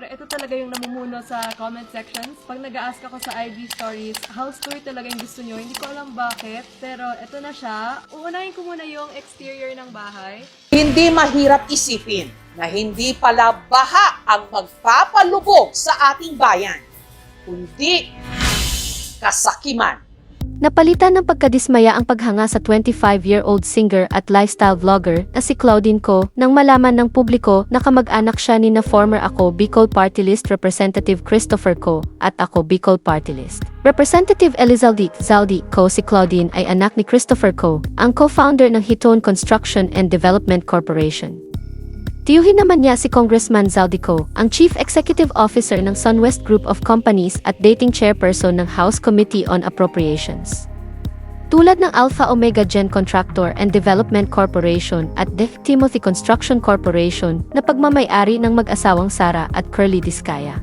Pero ito talaga yung namumuno sa comment sections. Pag nag-a-ask ako sa IG stories, house tour talaga yung gusto nyo. Hindi ko alam bakit, pero ito na siya. Uunahin ko muna yung exterior ng bahay. Hindi mahirap isipin na hindi pala baha ang magpapalubog sa ating bayan, kundi kasakiman. Napalitan ng pagkadismaya ang paghanga sa 25-year-old singer at lifestyle vlogger na si Claudine Ko nang malaman ng publiko na kamag-anak siya ni na former Ako Bicol Party List Representative Christopher Ko at Ako Bicol Party List Representative Elizalde Ko. Si Claudine ay anak ni Christopher Ko, ang co-founder ng Hitone Construction and Development Corporation. Tiyuhin naman niya si Congressman Zaldi Ko, ang Chief Executive Officer ng Sunwest Group of Companies at dating chairperson ng House Committee on Appropriations. Tulad ng Alpha Omega Gen Contractor and Development Corporation at DEF Timothy Construction Corporation na pagmamay-ari ng mag-asawang Sara at Curly Discaya.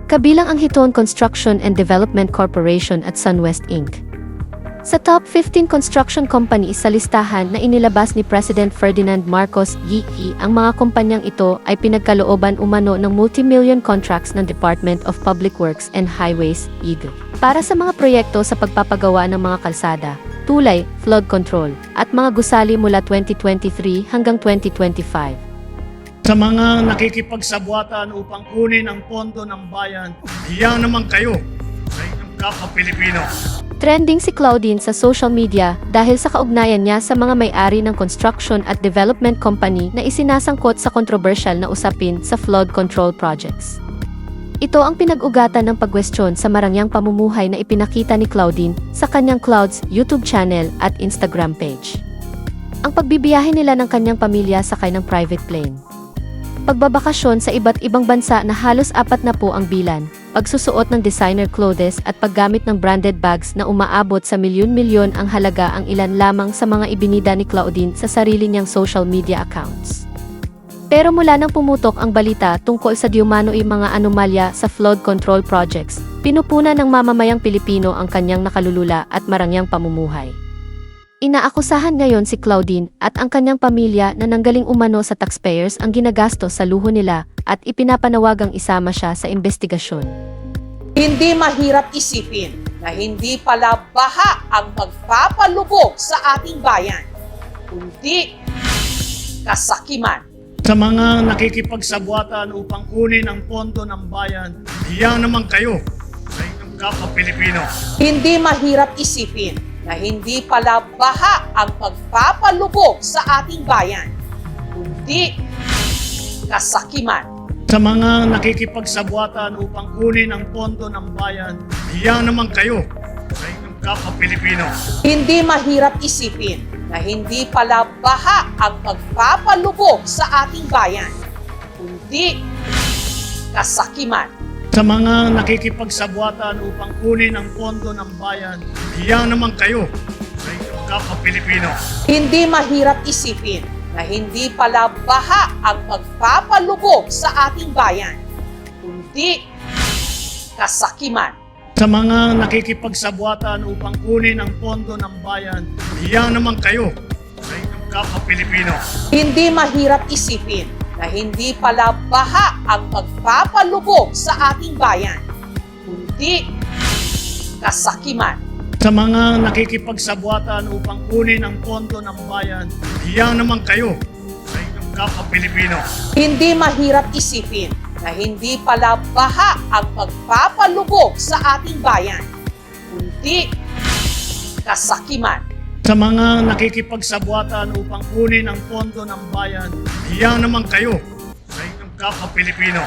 Kabilang ang Hitone Construction and Development Corporation at Sunwest Inc. Sa top 15 construction companies sa listahan na inilabas ni President Ferdinand Marcos Jr., ang mga kumpanyang ito ay pinagkalooban umano ng multi-million contracts ng Department of Public Works and Highways, EDU, para sa mga proyekto sa pagpapagawa ng mga kalsada, tulay, flood control, at mga gusali mula 2023 hanggang 2025. Sa mga nakikipagsabwatan upang kunin ang pondo ng bayan, hiya naman kayo sa inyong kapwa Pilipino. Trending si Claudine sa social media dahil sa kaugnayan niya sa mga may-ari ng construction at development company na isinasangkot sa kontrobersyal na usapin sa flood control projects. Ito ang pinag-ugatan ng pagkwestiyon sa marangyang pamumuhay na ipinakita ni Claudine sa kanyang Clouds YouTube channel at Instagram page. Ang pagbibiyahe nila ng kanyang pamilya sakay ng private plane. Pagbabakasyon sa iba't ibang bansa na halos 4 na po ang bilan, pagsusuot ng designer clothes at paggamit ng branded bags na umaabot sa milyon-milyon ang halaga ang ilan lamang sa mga ibinida ni Claudine sa sarili niyang social media accounts. Pero mula nang pumutok ang balita tungkol sa diumano'y mga anomalya sa flood control projects, pinupuna ng mamamayang Pilipino ang kanyang nakalulula at marangyang pamumuhay. Inaakusahan ngayon si Claudine at ang kanyang pamilya na nanggaling umano sa taxpayers ang ginagastos sa luho nila at ipinapanawagang isama siya sa investigasyon. Hindi mahirap isipin na hindi pala baha ang magpapalubog sa ating bayan, kundi kasakiman. Sa mga nakikipagsabwatan upang kunin ang pondo ng bayan, hiya naman kayo sa inyong kapwa Pilipino. Hindi mahirap isipin na hindi pala baha ang magpapalubog sa ating bayan, kundi kasakiman. Sa mga nakikipagsabwatan upang kunin ang pondo ng bayan, hiya naman kayo sa inyong kapwa Pilipino. Hindi mahirap isipin na hindi pala baha ang magpapalubog sa ating bayan, kundi kasakiman. Sa mga nakikipagsabwatan upang kunin ang pondo ng bayan, hiya naman kayo sa inyong kapwa Pilipino. Hindi mahirap isipin na hindi pala baha ang magpapalubog sa ating bayan, kundi kasakiman. Sa mga nakikipagsabwatan upang kunin ang pondo ng bayan, hiya naman kayo sa inyong kapwa Pilipino. Hindi mahirap isipin na hindi pala baha ang magpapalubog sa ating bayan, kundi kasakiman. Sa mga nakikipagsabwatan upang kunin ang pondo ng bayan, hiya naman kayo sa inyong kapwa Pilipino. Hindi mahirap isipin na hindi pala baha ang magpapalubog sa ating bayan, kundi kasakiman. Sa mga nakikipagsabwatan upang kunin ang pondo ng bayan, hiya naman kayo sa inyong kapwa Pilipino.